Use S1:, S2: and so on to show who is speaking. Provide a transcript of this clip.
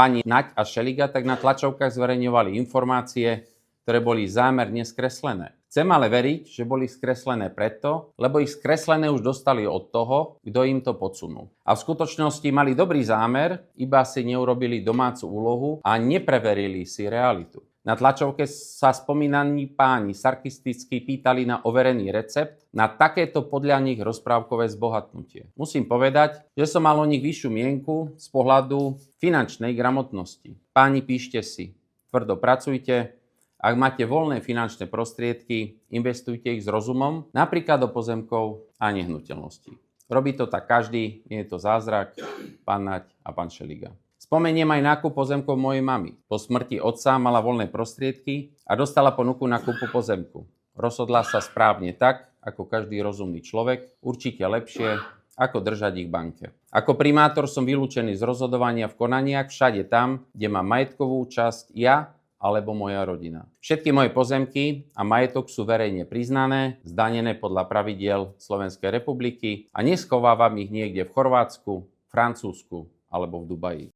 S1: pani Naď a Šeliga tak na tlačovkách zverejňovali informácie, ktoré boli zámerne skreslené. Chcem ale veriť, že boli skreslené preto, lebo ich skreslené už dostali od toho, kto im to podsunul. A v skutočnosti mali dobrý zámer, iba si neurobili domácu úlohu a nepreverili si realitu. Na tlačovke sa spomínaní páni sarkasticky pýtali na overený recept na takéto podľa nich rozprávkové zbohatnutie. Musím povedať, že som mal o nich vyššiu mienku z pohľadu finančnej gramotnosti. Páni, píšte si, tvrdo pracujte. Ak máte voľné finančné prostriedky, investujte ich s rozumom, napríklad do pozemkov a nehnuteľností. Robí to tak každý, nie je to zázrak, pán Naď a pán Šeliga. Spomeniem aj nákup pozemkov mojej mamy. Po smrti otca mala voľné prostriedky a dostala ponuku na kúpu pozemku. Rozhodla sa správne tak, ako každý rozumný človek, určite lepšie, ako držať ich v banke. Ako primátor som vylúčený z rozhodovania v konaniach všade tam, kde mám majetkovú časť ja, alebo moja rodina. Všetky moje pozemky a majetok sú verejne priznané, zdanené podľa pravidiel Slovenskej republiky a neschovávam ich niekde v Chorvátsku, Francúzsku alebo v Dubaji.